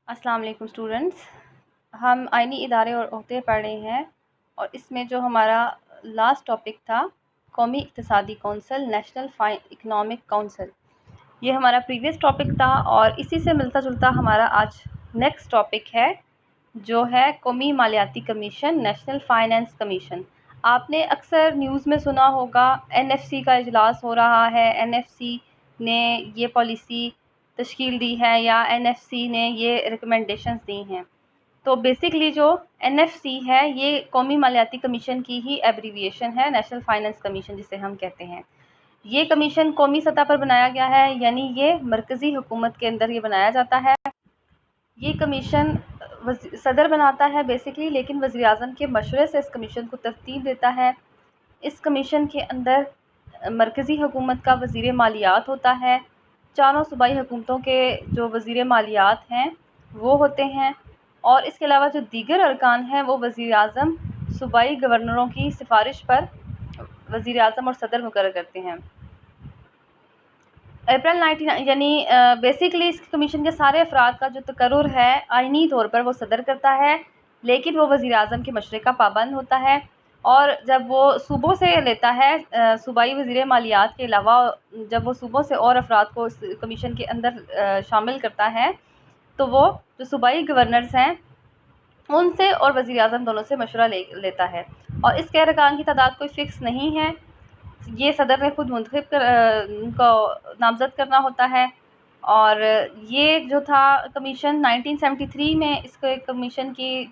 السلام علیکم اسٹوڈنٹس، ہم آئینی ادارے اور عہدے پڑھ رہے ہیں اور اس میں جو ہمارا لاسٹ ٹاپک تھا قومی اقتصادی کونسل، نیشنل اکنامک کونسل، یہ ہمارا پریویس ٹاپک تھا اور اسی سے ملتا جلتا ہمارا آج نیکسٹ ٹاپک ہے جو ہے قومی مالیاتی کمیشن، نیشنل فائنانس کمیشن۔ آپ نے اکثر نیوز میں سنا ہوگا NFC کا اجلاس ہو رہا ہے، NFC نے یہ پالیسی تشکیل دی ہے یا NFC نے یہ ریکمنڈیشنز دی ہیں۔ تو بیسکلی جو NFC ہے یہ قومی مالیاتی کمیشن کی ہی ایبریویشن ہے، نیشنل فائنانس کمیشن جسے ہم کہتے ہیں۔ یہ کمیشن قومی سطح پر بنایا گیا ہے، یعنی یہ مرکزی حکومت کے اندر یہ بنایا جاتا ہے۔ یہ کمیشن صدر بناتا ہے بیسکلی، لیکن وزیر اعظم کے مشورے سے اس کمیشن کو ترتیب دیتا ہے۔ اس کمیشن کے اندر مرکزی حکومت کا وزیر مالیات ہوتا ہے، چاروں صوبائی حکومتوں کے جو وزیر مالیات ہیں وہ ہوتے ہیں، اور اس کے علاوہ جو دیگر ارکان ہیں وہ وزیر اعظم صوبائی گورنروں کی سفارش پر وزیر اعظم اور صدر مقرر کرتے ہیں۔ اپریل 19 یعنی بیسکلی اس کمیشن کے سارے افراد کا جو تقرر ہے آئینی طور پر وہ صدر کرتا ہے، لیکن وہ وزیر اعظم کے مشورے کا پابند ہوتا ہے، اور جب وہ صوبوں سے لیتا ہے صوبائی وزیر مالیات کے علاوہ جب وہ صوبوں سے اور افراد کو اس کمیشن کے اندر شامل کرتا ہے تو وہ جو صوبائی گورنرز ہیں ان سے اور وزیر اعظم دونوں سے مشورہ لیتا ہے، اور اس کے ارکان کی تعداد کوئی فکس نہیں ہے، یہ صدر نے خود منتخب کو نامزد کرنا ہوتا ہے۔ اور یہ جو تھا کمیشن 1973 میں اس کو ایک کمیشن کی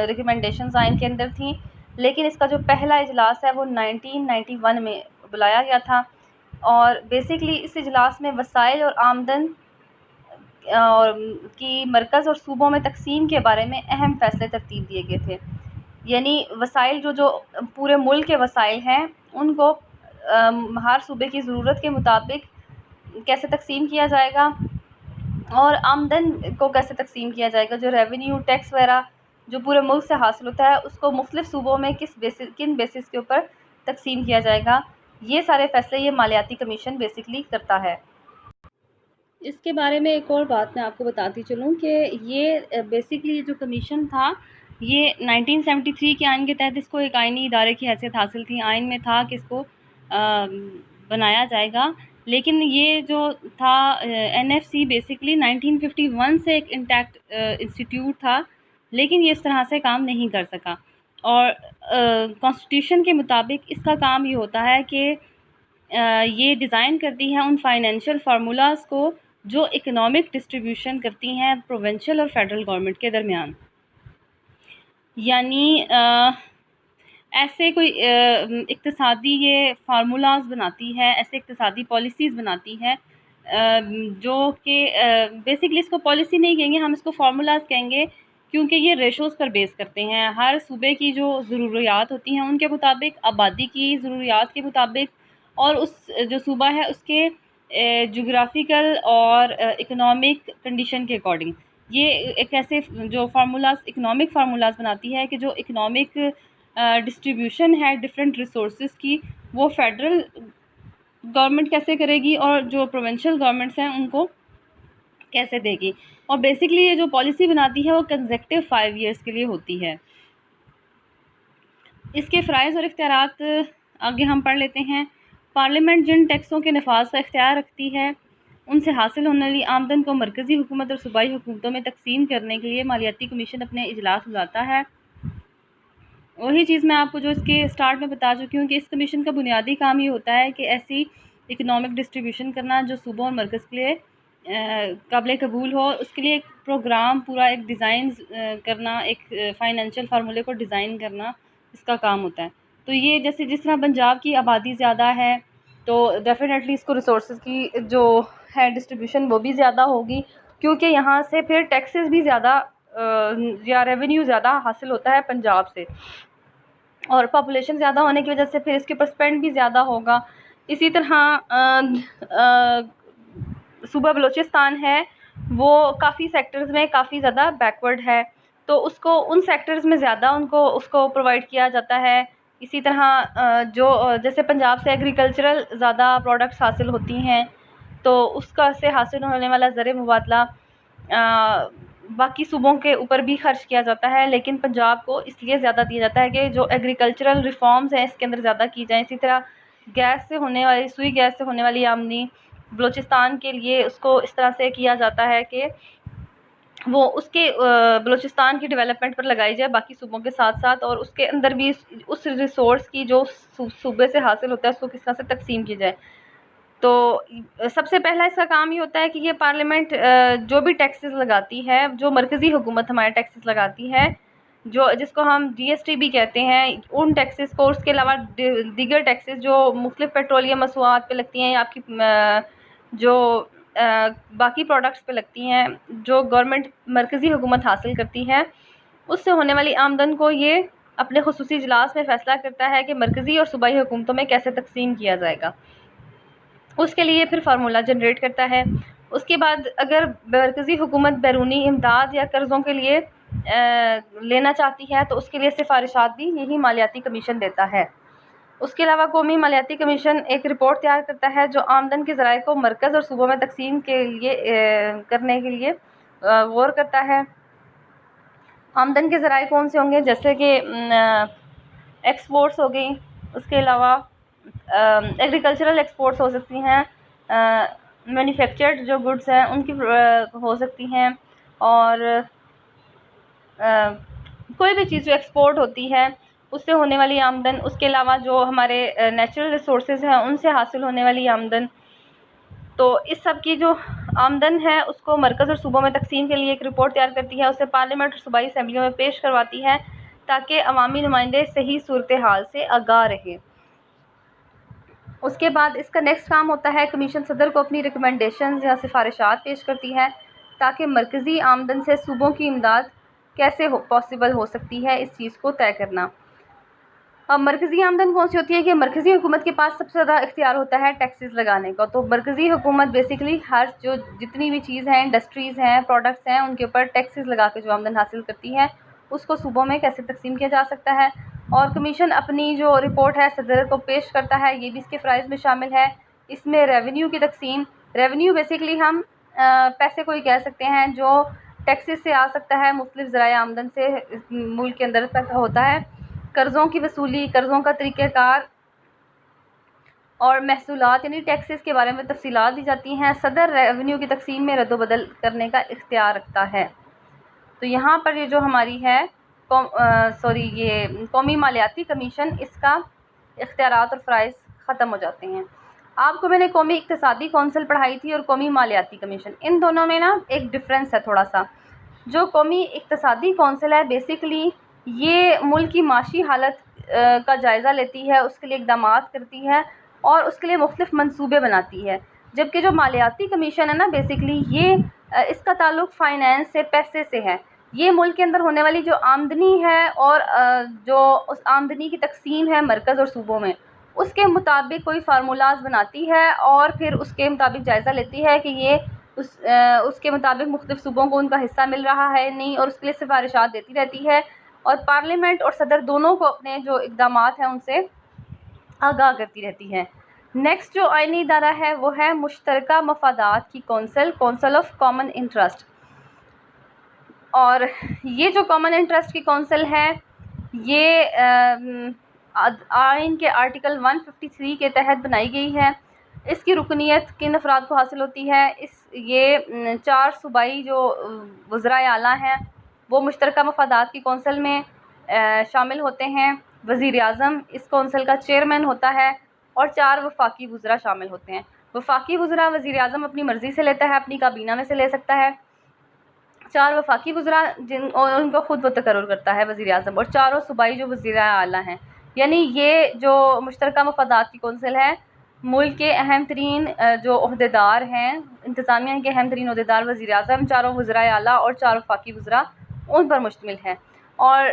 ریکمنڈیشنز آئین کے اندر تھیں، لیکن اس کا جو پہلا اجلاس ہے وہ 1991 میں بلایا گیا تھا، اور بیسکلی اس اجلاس میں وسائل اور آمدن کی مرکز اور صوبوں میں تقسیم کے بارے میں اہم فیصلے ترتیب دیے گئے تھے، یعنی وسائل جو پورے ملک کے وسائل ہیں ان کو ہر صوبے کی ضرورت کے مطابق کیسے تقسیم کیا جائے گا، اور آمدن کو کیسے تقسیم کیا جائے گا، جو ریونیو ٹیکس وغیرہ جو پورے ملک سے حاصل ہوتا ہے اس کو مختلف صوبوں میں کن بیسس کے اوپر تقسیم کیا جائے گا، یہ سارے فیصلے یہ مالیاتی کمیشن بیسکلی کرتا ہے۔ اس کے بارے میں ایک اور بات میں آپ کو بتاتی چلوں کہ یہ بیسکلی جو کمیشن تھا یہ 1973 کے آئین کے تحت اس کو ایک آئینی ادارے کی حیثیت حاصل تھی، آئین میں تھا کہ اس کو بنایا جائے گا، لیکن یہ جو تھا NFC بیسکلی 1951 سے ایک انٹیکٹ انسٹیٹیوٹ تھا، لیکن یہ اس طرح سے کام نہیں کر سکا، اور کانسٹیٹیوشن کے مطابق اس کا کام یہ ہوتا ہے کہ یہ ڈیزائن کرتی ہیں ان فائنینشیل فارمولاز کو جو اکنامک ڈسٹریبیوشن کرتی ہیں پروونشل اور فیڈرل گورنمنٹ کے درمیان، یعنی ایسے کوئی اقتصادی یہ فارمولاز بناتی ہے، ایسے اقتصادی پالیسیز بناتی ہے جو کہ بیسکلی اس کو پالیسی نہیں کہیں گے، ہم اس کو فارمولاز کہیں گے، کیونکہ یہ ریشوز پر بیس کرتے ہیں، ہر صوبے کی جو ضروریات ہوتی ہیں ان کے مطابق، آبادی کی ضروریات کے مطابق، اور اس جو صوبہ ہے اس کے جغرافیکل اور اکنامک کنڈیشن کے اکارڈنگ یہ ایک ایسے جو فارمولاز اکنامک فارمولاز بناتی ہے کہ جو اکنامک ڈسٹریبیوشن ہے ڈفرینٹ ریسورسز کی وہ فیڈرل گورنمنٹ کیسے کرے گی اور جو پروونشل گورنمنٹس ہیں ان کو کیسے دے گی، اور بیسکلی یہ جو پالیسی بناتی ہے وہ کنزیکٹیو 5 ایئرس کے لیے ہوتی ہے۔ اس کے فرائض اور اختیارات آگے ہم پڑھ لیتے ہیں۔ پارلیمنٹ جن ٹیکسوں کے نفاذ کا اختیار رکھتی ہے ان سے حاصل ہونے والی آمدن کو مرکزی حکومت اور صوبائی حکومتوں میں تقسیم کرنے کے لیے مالیاتی کمیشن اپنے اجلاس بلاتا ہے۔ وہی چیز میں آپ کو جو اس کے سٹارٹ میں بتا چکی ہوں کہ اس کمیشن کا بنیادی کام یہ ہوتا ہے کہ ایسی اکنامک ڈسٹریبیوشن کرنا جو صوبوں اور مرکز کے لیے قابل قبول ہو، اس کے لیے ایک پروگرام پورا ایک ڈیزائن کرنا، ایک فائنینشیل فارمولے کو ڈیزائن کرنا اس کا کام ہوتا ہے۔ تو یہ جس طرح پنجاب کی آبادی زیادہ ہے تو ڈیفینیٹلی اس کو ریسورسز کی جو ہے ڈسٹریبیوشن وہ بھی زیادہ ہوگی، کیونکہ یہاں سے پھر ٹیکسز بھی زیادہ یا ریونیو زیادہ حاصل ہوتا ہے پنجاب سے، اور پاپولیشن زیادہ ہونے کی وجہ سے پھر اس کے اوپر اسپینڈ بھی زیادہ ہوگا۔ اسی طرح صوبہ بلوچستان ہے وہ کافی سیکٹرز میں کافی زیادہ بیکورڈ ہے، تو اس کو ان سیکٹرز میں زیادہ اس کو پرووائڈ کیا جاتا ہے۔ اسی طرح جو جیسے پنجاب سے ایگریکلچرل زیادہ پروڈکٹس حاصل ہوتی ہیں تو اس کا سے حاصل ہونے والا زر مبادلہ باقی صوبوں کے اوپر بھی خرچ کیا جاتا ہے، لیکن پنجاب کو اس لیے زیادہ دیا جاتا ہے کہ جو ایگریکلچرل ریفارمز ہیں اس کے اندر زیادہ کی جائیں۔ اسی طرح گیس سے ہونے والی سوئی گیس سے ہونے والی آمدنی بلوچستان کے لیے اس کو اس طرح سے کیا جاتا ہے کہ وہ اس کے بلوچستان کی ڈیولپمنٹ پر لگائی جائے باقی صوبوں کے ساتھ ساتھ، اور اس کے اندر بھی اس ریسورس کی جو صوبے سے حاصل ہوتا ہے اس کو کس طرح سے تقسیم کی جائے۔ تو سب سے پہلا اس کا کام یہ ہوتا ہے کہ یہ پارلیمنٹ جو بھی ٹیکسز لگاتی ہے، جو مرکزی حکومت ہمارے ٹیکسز لگاتی ہے، جس کو ہم جی ایس ٹی بھی کہتے ہیں، ان ٹیکسز کو، اس کے علاوہ دیگر ٹیکسز جو مختلف پیٹرولیم مصنوعات پہ لگتی ہیں یا آپ کی جو باقی پروڈکٹس پہ لگتی ہیں، جو گورنمنٹ مرکزی حکومت حاصل کرتی ہے، اس سے ہونے والی آمدن کو یہ اپنے خصوصی اجلاس میں فیصلہ کرتا ہے کہ مرکزی اور صوبائی حکومتوں میں کیسے تقسیم کیا جائے گا۔ اس کے لیے پھر فارمولا جنریٹ کرتا ہے۔ اس کے بعد اگر مرکزی حکومت بیرونی امداد یا قرضوں کے لیے لینا چاہتی ہے تو اس کے لیے سفارشات بھی یہی مالیاتی کمیشن دیتا ہے۔ اس کے علاوہ قومی مالیاتی کمیشن ایک رپورٹ تیار کرتا ہے جو آمدن کے ذرائع کو مرکز اور صوبوں میں تقسیم کے لیے کرنے کے لیے غور کرتا ہے۔ آمدن کے ذرائع کون سے ہوں گے؟ جیسے کہ ایکسپورٹس ہو گئی، اس کے علاوہ ایگریکلچرل ایکسپورٹس ہو سکتی ہیں، مینوفیکچرڈ جو گڈس ہیں ان کی ہو سکتی ہیں، اور کوئی بھی چیز جو ایکسپورٹ ہوتی ہے اس سے ہونے والی آمدن، اس کے علاوہ جو ہمارے نیچرل ریسورسز ہیں ان سے حاصل ہونے والی آمدن۔ تو اس سب کی جو آمدن ہے اس کو مرکز اور صوبوں میں تقسیم کے لیے ایک رپورٹ تیار کرتی ہے، اسے پارلیمنٹ اور صوبائی اسمبلیوں میں پیش کرواتی ہے تاکہ عوامی نمائندے صحیح صورتحال سے آگاہ رہیں۔ اس کے بعد اس کا نیکسٹ کام ہوتا ہے کمیشن صدر کو اپنی ریکمنڈیشنز یا سفارشات پیش کرتی ہے تاکہ مرکزی آمدن سے صوبوں کی امداد کیسے پاسبل ہو سکتی ہے اس چیز کو طے کرنا۔ اب مرکزی آمدن کون سی ہوتی ہے کہ مرکزی حکومت کے پاس سب سے زیادہ اختیار ہوتا ہے ٹیکسز لگانے کا۔ تو مرکزی حکومت بیسیکلی ہر جتنی بھی چیز ہیں، انڈسٹریز ہیں، پروڈکٹس ہیں، ان کے اوپر ٹیکسز لگا کے جو آمدن حاصل کرتی ہے اس کو صوبوں میں کیسے تقسیم کیا جا سکتا ہے۔ اور کمیشن اپنی جو رپورٹ ہے صدر کو پیش کرتا ہے، یہ بھی اس کے فرائض میں شامل ہے۔ اس میں ریونیو کی تقسیم، ریونیو بیسیکلی ہم پیسے کو ہی کہہ سکتے ہیں جو ٹیکسز سے آ سکتا ہے، مختلف ذرائع آمدن سے ملک کے اندر تک ہوتا ہے۔ قرضوں کی وصولی، قرضوں کا طریقہ کار اور محصولات یعنی ٹیکسز کے بارے میں تفصیلات دی جاتی ہیں۔ صدر ریونیو کی تقسیم میں رد و بدل کرنے کا اختیار رکھتا ہے۔ تو یہاں پر یہ جو ہماری ہے یہ قومی مالیاتی کمیشن، اس کا اختیارات اور فرائض ختم ہو جاتے ہیں۔ آپ کو میں نے قومی اقتصادی کونسل پڑھائی تھی اور قومی مالیاتی کمیشن، ان دونوں میں نا ایک ڈفرینس ہے تھوڑا سا۔ جو قومی اقتصادی کونسل ہے بیسیکلی یہ ملک کی معاشی حالت کا جائزہ لیتی ہے، اس کے لیے اقدامات کرتی ہے اور اس کے لیے مختلف منصوبے بناتی ہے، جبکہ جو مالیاتی کمیشن ہے نا بیسیکلی یہ اس کا تعلق فائنینس سے، پیسے سے ہے۔ یہ ملک کے اندر ہونے والی جو آمدنی ہے اور جو اس آمدنی کی تقسیم ہے مرکز اور صوبوں میں، اس کے مطابق کوئی فارمولاز بناتی ہے اور پھر اس کے مطابق جائزہ لیتی ہے کہ یہ اس کے مطابق مختلف صوبوں کو ان کا حصہ مل رہا ہے نہیں، اور اس کے لیے سفارشات دیتی رہتی ہے، اور پارلیمنٹ اور صدر دونوں کو اپنے جو اقدامات ہیں ان سے آگاہ کرتی رہتی ہے۔ نیکسٹ جو آئینی ادارہ ہے وہ ہے مشترکہ مفادات کی council, council of common interest. اور یہ جو کامن انٹرسٹ کی کونسل ہے یہ آئین کے آرٹیکل 153 کے تحت بنائی گئی ہے۔ اس کی رکنیت کن افراد کو حاصل ہوتی ہے؟ یہ 4 صوبائی جو وزرائے اعلیٰ ہیں وہ مشترکہ مفادات کی کونسل میں شامل ہوتے ہیں۔ وزیر اعظم اس کونسل کا چیئرمین ہوتا ہے اور 4 وفاقی وزراء شامل ہوتے ہیں۔ وفاقی وزراء وزیر اعظم اپنی مرضی سے لیتا ہے، اپنی کابینہ میں سے لے سکتا ہے۔ 4 وفاقی وزراء ان کو خود وہ تقرر کرتا ہے وزیر اعظم، اور 4 صوبائی جو وزرائے اعلیٰ ہیں۔ یعنی یہ جو مشترکہ مفادات کی کونسل ہے ملک کے اہم ترین جو عہدیدار ہیں، انتظامیہ کے اہم ترین عہدیدار وزیر اعظم، 4 وزرائے اعلیٰ اور 4 وفاقی وزراء، ان پر مشتمل ہے۔ اور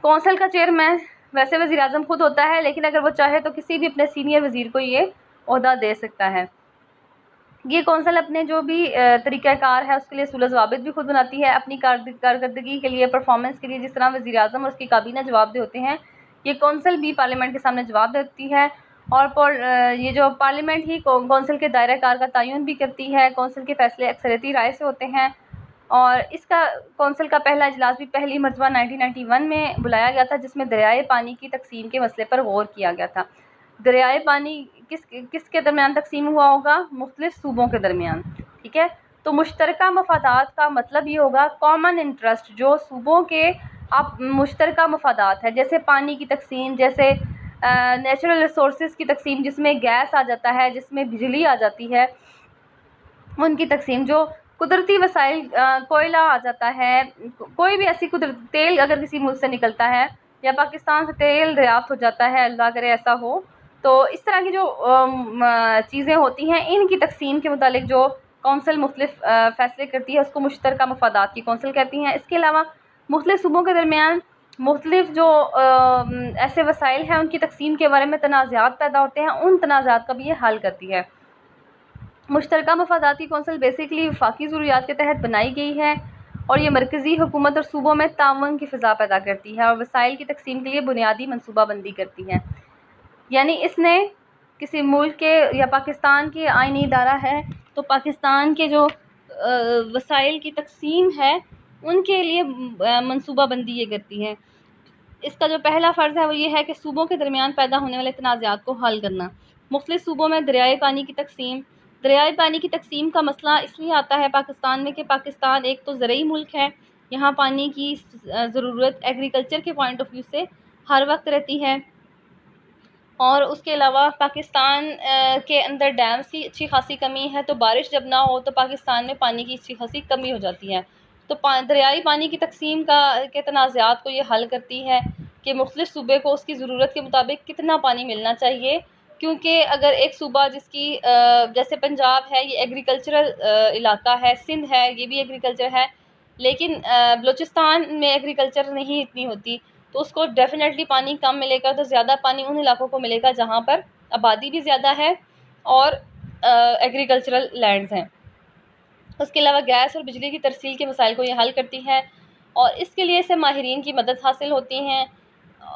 کونسل کا چیئرمین ویسے وزیر اعظم خود ہوتا ہے، لیکن اگر وہ چاہے تو کسی بھی اپنے سینئر وزیر کو یہ عہدہ دے سکتا ہے۔ یہ کونسل اپنے جو بھی طریقہ کار ہے اس کے لیے اصول و ضوابط بھی خود بناتی ہے، اپنی کارکردگی کے لیے، پرفارمنس کے لیے، جس طرح وزیر اعظم اور اس کی کابینہ جواب دہ ہوتے ہیں، یہ کونسل بھی پارلیمنٹ کے سامنے جواب دیتی ہے، اور یہ جو پارلیمنٹ ہی کونسل کے دائرہ کار کا تعین بھی کرتی ہے۔ کونسل کے فیصلے اکثریتی رائے سے ہوتے ہیں، اور اس کا کونسل کا پہلا اجلاس بھی پہلی مرتبہ 1991 میں بلایا گیا تھا، جس میں دریائے پانی کی تقسیم کے مسئلے پر غور کیا گیا تھا۔ دریائے پانی کس کے درمیان تقسیم ہوا ہوگا؟ مختلف صوبوں کے درمیان، ٹھیک ہے۔ تو مشترکہ مفادات کا مطلب یہ ہوگا کامن انٹرسٹ، جو صوبوں کے مشترکہ مفادات ہے، جیسے پانی کی تقسیم، جیسے نیچرل ریسورسز کی تقسیم جس میں گیس آ جاتا ہے، جس میں بجلی آ جاتی ہے، ان کی تقسیم، جو قدرتی وسائل کوئلہ آ جاتا ہے، کوئی بھی ایسی تیل اگر کسی ملک سے نکلتا ہے یا پاکستان سے تیل دریافت ہو جاتا ہے، اللہ کرے ایسا ہو، تو اس طرح کی جو چیزیں ہوتی ہیں، ان کی تقسیم کے متعلق جو کونسل مختلف فیصلے کرتی ہے، اس کو مشترکہ مفادات کی کونسل کہتی ہیں۔ اس کے علاوہ مختلف صوبوں کے درمیان مختلف جو ایسے وسائل ہیں، ان کی تقسیم کے بارے میں تنازعات پیدا ہوتے ہیں، ان تنازعات کا بھی یہ حل کرتی ہے۔ مشترکہ مفادات کی کونسل بیسیکلی وفاقی ضروریات کے تحت بنائی گئی ہے، اور یہ مرکزی حکومت اور صوبوں میں تعاون کی فضا پیدا کرتی ہے اور وسائل کی تقسیم کے لیے بنیادی منصوبہ بندی کرتی ہے۔ یعنی اس نے کسی ملک کے یا پاکستان کے آئینی ادارہ ہے، تو پاکستان کے جو وسائل کی تقسیم ہے، ان کے لیے منصوبہ بندی یہ کرتی ہے۔ اس کا جو پہلا فرض ہے وہ یہ ہے کہ صوبوں کے درمیان پیدا ہونے والے تنازعات کو حل کرنا۔ مختلف صوبوں میں دریائے پانی کی تقسیم۔ دریائے پانی کی تقسیم کا مسئلہ اس لیے آتا ہے پاکستان میں کہ پاکستان ایک تو زرعی ملک ہے، یہاں پانی کی ضرورت ایگریکلچر کے پوائنٹ آف ویو سے ہر وقت رہتی ہے، اور اس کے علاوہ پاکستان کے اندر ڈیمز کی اچھی خاصی کمی ہے، تو بارش جب نہ ہو تو پاکستان میں پانی کی اچھی خاصی کمی ہو جاتی ہے۔ تو دریائی پانی کی تقسیم کے تنازعات کو یہ حل کرتی ہے کہ مختلف صوبے کو اس کی ضرورت کے مطابق کتنا پانی ملنا چاہیے، کیونکہ اگر ایک صوبہ جس کی جیسے پنجاب ہے، یہ ایگریکلچرل علاقہ ہے، سندھ ہے، یہ بھی ایگریکلچر ہے، لیکن بلوچستان میں ایگریکلچر نہیں اتنی ہوتی، تو اس کو ڈیفینیٹلی پانی کم ملے گا، تو زیادہ پانی ان علاقوں کو ملے گا جہاں پر آبادی بھی زیادہ ہے اور ایگریکلچرل لینڈز ہیں۔ اس کے علاوہ گیس اور بجلی کی ترسیل کے مسائل کو یہ حل کرتی ہے، اور اس کے لیے اسے ماہرین کی مدد حاصل ہوتی ہیں۔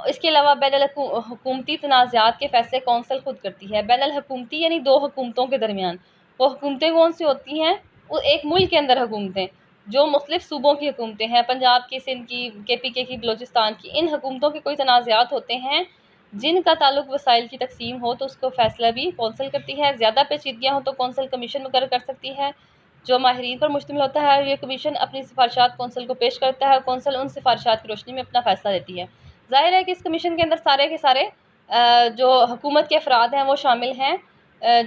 اس کے علاوہ بین الحکومتی تنازعات کے فیصلے کونسل خود کرتی ہے۔ بین الحکومتی یعنی دو حکومتوں کے درمیان، وہ حکومتیں کون سی ہوتی ہیں؟ وہ ایک ملک کے اندر حکومتیں، جو مختلف صوبوں کی حکومتیں ہیں، پنجاب کی، سندھ کی، KPK کی، بلوچستان کی، ان حکومتوں کے کوئی تنازعات ہوتے ہیں جن کا تعلق وسائل کی تقسیم ہو، تو اس کو فیصلہ بھی کونسل کرتی ہے۔ زیادہ پیچیدگیاں ہوں تو کونسل کمیشن مقرر کر سکتی ہے، جو ماہرین پر مشتمل ہوتا ہے، اور یہ کمیشن اپنی سفارشات کونسل کو پیش کرتا ہے، اور کونسل ان سفارشات کی روشنی میں اپنا فیصلہ دیتی ہے۔ ظاہر ہے کہ اس کمیشن کے اندر سارے کے سارے جو حکومت کے افراد ہیں وہ شامل ہیں،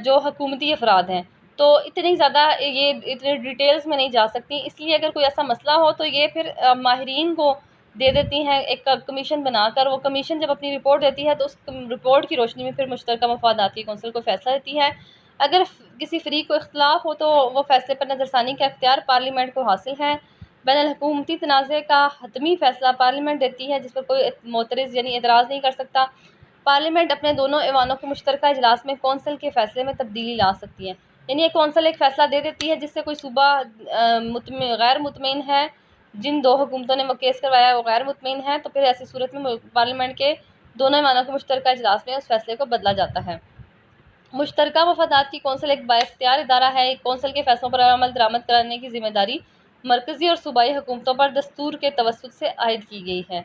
جو حکومتی افراد ہیں، تو اتنی زیادہ یہ اتنے ڈیٹیلز میں نہیں جا سکتی، اس لیے اگر کوئی ایسا مسئلہ ہو تو یہ پھر ماہرین کو دے دیتی ہیں ایک کمیشن بنا کر۔ وہ کمیشن جب اپنی رپورٹ دیتی ہے تو اس رپورٹ کی روشنی میں پھر مشترکہ مفادات کی کونسل کو فیصلہ دیتی ہے۔ اگر کسی فریق کو اختلاف ہو تو وہ فیصلے پر نظر ثانی کا اختیار پارلیمنٹ کو حاصل ہے۔ بین الحکومتی تنازع کا حتمی فیصلہ پارلیمنٹ دیتی ہے، جس پر کوئی معترض یعنی اعتراض نہیں کر سکتا۔ پارلیمنٹ اپنے دونوں ایوانوں کے مشترکہ اجلاس میں کونسل کے فیصلے میں تبدیلی لا سکتی ہے، یعنی ایک کونسل ایک فیصلہ دے دیتی ہے جس سے کوئی صوبہ غیر مطمئن ہے، جن دو حکومتوں نے وہ کیس کروایا ہے وہ غیر مطمئن ہے، تو پھر ایسی صورت میں پارلیمنٹ کے دونوں ایوانوں کے مشترکہ اجلاس میں اس فیصلے کو بدلا جاتا ہے۔ مشترکہ مفادات کی کونسل ایک بااختیار ادارہ ہے۔ ایک کونسل کے فیصلوں پر عمل درآمد کرانے کی ذمہ داری مرکزی اور صوبائی حکومتوں پر دستور کے توسط سے عائد کی گئی ہے،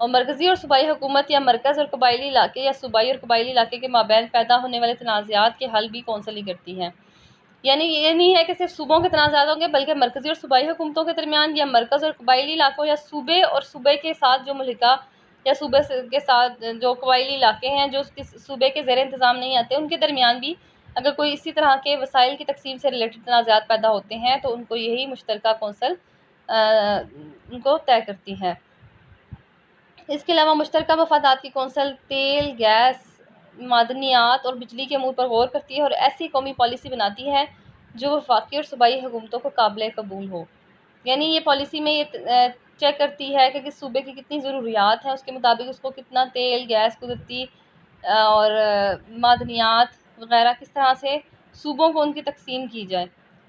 اور مرکزی اور صوبائی حکومت یا مرکز اور قبائلی علاقے یا صوبائی اور قبائلی علاقے کے مابین پیدا ہونے والے تنازعات کے حل بھی کونسل ہی کرتی ہے۔ یعنی یہ نہیں ہے کہ صرف صوبوں کے تنازعات ہوں گے، بلکہ مرکزی اور صوبائی حکومتوں کے درمیان، یا مرکز اور قبائلی علاقوں، یا صوبے اور صوبے کے ساتھ جو ملحقہ یا صوبے کے ساتھ جو قبائلی علاقے ہیں جو صوبے کے زیر انتظام نہیں آتے، ان کے درمیان بھی اگر کوئی اسی طرح کے وسائل کی تقسیم سے ریلیٹڈ تنازعات پیدا ہوتے ہیں تو ان کو یہی مشترکہ کونسل ان کو طے کرتی ہے۔ اس کے علاوہ مشترکہ مفادات کی کونسل تیل، گیس، معدنیات اور بجلی کے امور پر غور کرتی ہے، اور ایسی قومی پالیسی بناتی ہے جو وفاقی اور صوبائی حکومتوں کو قابل قبول ہو۔ یعنی یہ پالیسی میں یہ چیک کرتی ہے کہ کس صوبے کی کتنی ضروریات ہیں، اس کے مطابق اس کو کتنا تیل، گیس، قدرتی اور معدنیات وغیرہ کس طرح سے صوبوں کو ان کی تقسیم کی جائے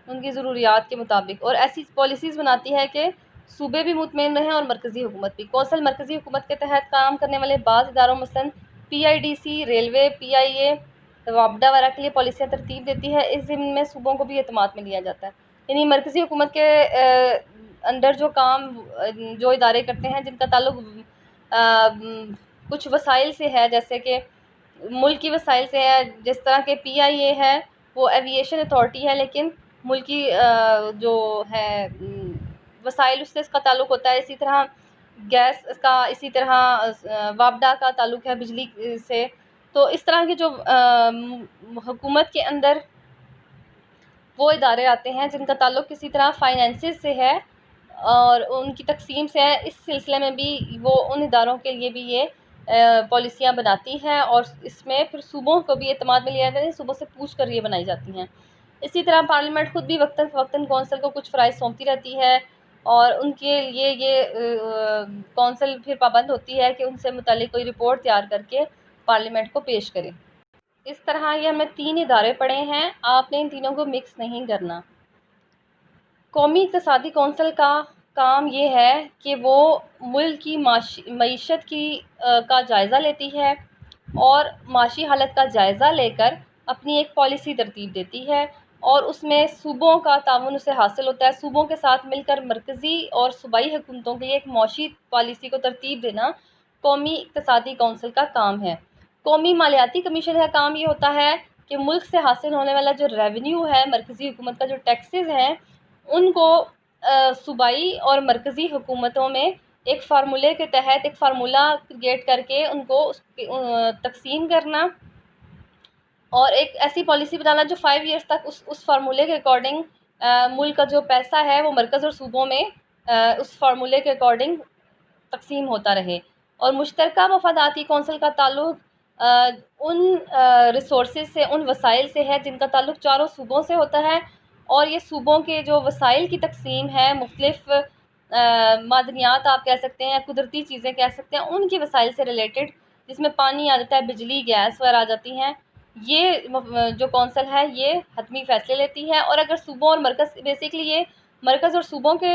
ان کی ضروریات کے مطابق، اور ایسی پالیسیز بناتی ہے کہ صوبے بھی مطمئن رہیں اور مرکزی حکومت بھی۔ کونسل مرکزی حکومت کے تحت کام کرنے والے بعض اداروں مثلاً PIDC، ریلوے، PIA، وابڈا وغیرہ کے لیے پالیسیاں ترتیب دیتی ہے۔ اس ضمن میں صوبوں کو بھی اعتماد میں لیا جاتا ہے، یعنی مرکزی حکومت کے اندر جو کام جو ادارے کرتے ہیں جن کا تعلق کچھ وسائل سے ہے، جیسے کہ ملکی وسائل سے ہے، جس طرح کہ پی آئی اے ہے وہ ایویشن اتھارٹی ہے، لیکن ملکی جو ہے وسائل اس سے اس کا تعلق ہوتا ہے. اسی طرح گیس کا، اسی طرح وابڈا کا تعلق ہے بجلی سے. تو اس طرح کے جو حکومت کے اندر وہ ادارے آتے ہیں جن کا تعلق کسی طرح فائنینسز سے ہے اور ان کی تقسیم سے ہے، اس سلسلے میں بھی وہ ان اداروں کے لیے بھی یہ پالیسیاں بناتی ہیں، اور اس میں پھر صوبوں کو بھی اعتماد میں لیا جاتا ہے، صوبوں سے پوچھ کر یہ بنائی جاتی ہیں. اسی طرح پارلیمنٹ خود بھی وقتاً فوقتاً کونسل کو کچھ فرائض سونپتی رہتی ہے، اور ان کے لیے یہ کونسل پھر پابند ہوتی ہے کہ ان سے متعلق کوئی رپورٹ تیار کر کے پارلیمنٹ کو پیش کرے. اس طرح یہ ہمیں 3 ادارے پڑے ہیں، آپ نے ان تینوں کو مکس نہیں کرنا. قومی اقتصادی کونسل کا کام یہ ہے کہ وہ ملک کی معیشت کی کا جائزہ لیتی ہے اور معاشی حالت کا جائزہ لے کر اپنی ایک پالیسی ترتیب دیتی ہے، اور اس میں صوبوں کا تعاون اسے حاصل ہوتا ہے. صوبوں کے ساتھ مل کر مرکزی اور صوبائی حکومتوں کے لیے ایک معاشی پالیسی کو ترتیب دینا قومی اقتصادی کونسل کا کام ہے. قومی مالیاتی کمیشن کا کام یہ ہوتا ہے کہ ملک سے حاصل ہونے والا جو ریونیو ہے، مرکزی حکومت کا جو ٹیکسز ہیں، ان کو صوبائی اور مرکزی حکومتوں میں ایک فارمولے کے تحت ایک فارمولہ کریٹ کر کے ان کو تقسیم کرنا، اور ایک ایسی پالیسی بنانا جو 5 ایئرس تک اس فارمولے کے اکارڈنگ ملک کا جو پیسہ ہے وہ مرکز اور صوبوں میں اس فارمولے کے اکارڈنگ تقسیم ہوتا رہے. اور مشترکہ مفاداتی کونسل کا تعلق ان ریسورسز سے، ان وسائل سے ہے جن کا تعلق چاروں صوبوں سے ہوتا ہے، اور یہ صوبوں کے جو وسائل کی تقسیم ہے، مختلف معدنیات آپ کہہ سکتے ہیں، قدرتی چیزیں کہہ سکتے ہیں، ان کی وسائل سے ریلیٹڈ، جس میں پانی آ جاتا ہے، بجلی، گیس وغیرہ آ جاتی ہیں، یہ جو کونسل ہے یہ حتمی فیصلے لیتی ہے. اور اگر صوبوں اور مرکز، بیسکلی یہ مرکز اور صوبوں کے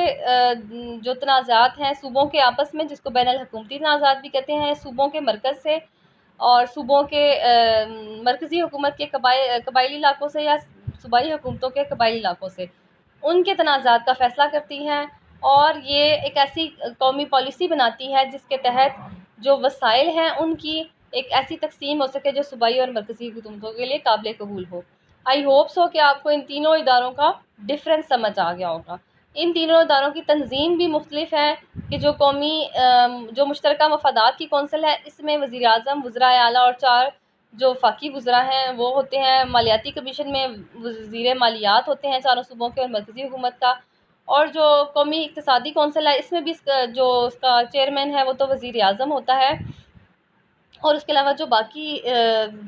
جو تنازعات ہیں صوبوں کے آپس میں، جس کو بین الحکومتی تنازعات بھی کہتے ہیں، صوبوں کے مرکز سے اور صوبوں کے مرکزی حکومت کے قبائلی علاقوں سے یا صوبائی حکومتوں کے قبائلی علاقوں سے، ان کے تنازعات کا فیصلہ کرتی ہیں. اور یہ ایک ایسی قومی پالیسی بناتی ہے جس کے تحت جو وسائل ہیں ان کی ایک ایسی تقسیم ہو سکے جو صوبائی اور مرکزی حکومتوں کے لیے قابل قبول ہو. آئی ہوپ سو کہ آپ کو ان تینوں اداروں کا ڈفرینس سمجھ آ گیا ہوگا. ان تینوں اداروں کی تنظیم بھی مختلف ہے کہ جو قومی جو مشترکہ مفادات کی کونسل ہے، اس میں وزیر اعظم، وزرائے اعلیٰ اور 4 جو وفاقی وزراء ہیں وہ ہوتے ہیں. مالیاتی کمیشن میں وزیر مالیات ہوتے ہیں چاروں صوبوں کے اور مرکزی حکومت کا. اور جو قومی اقتصادی کونسل ہے، اس میں بھی جو اس کا چیئرمین ہے وہ تو وزیر اعظم ہوتا ہے، اور اس کے علاوہ جو باقی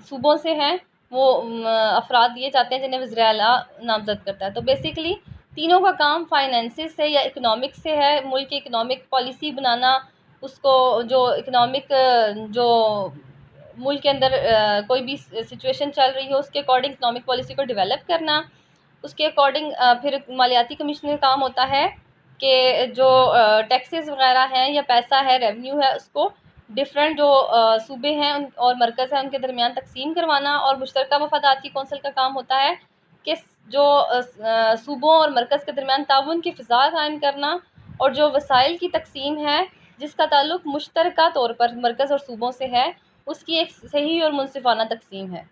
صوبوں سے ہیں وہ افراد دیے جاتے ہیں جنہیں وزیر اعلیٰ نامزد کرتا ہے. تو بیسیکلی تینوں کا کام فائنینسز سے یا اکنامکس سے ہے، ملک کی اکنامک پالیسی بنانا، اس کو جو اکنامک جو ملک کے اندر کوئی بھی سچویشن چل رہی ہو اس کے اکارڈنگ اکنامک پالیسی کو ڈیولپ کرنا. اس کے اکارڈنگ پھر مالیاتی کمیشن کا کام ہوتا ہے کہ جو ٹیکسز وغیرہ ہیں یا پیسہ ہے، ریونیو ہے، اس کو ڈفرینٹ جو صوبے ہیں اور مرکز ہیں ان کے درمیان تقسیم کروانا. اور مشترکہ مفادات کی کونسل کا کام ہوتا ہے کہ جو صوبوں اور مرکز کے درمیان تعاون کی فضا قائم کرنا، اور جو وسائل کی تقسیم ہے جس کا تعلق مشترکہ طور پر مرکز اور صوبوں سے ہے، اس کی ایک صحیح اور منصفانہ تقسیم ہے.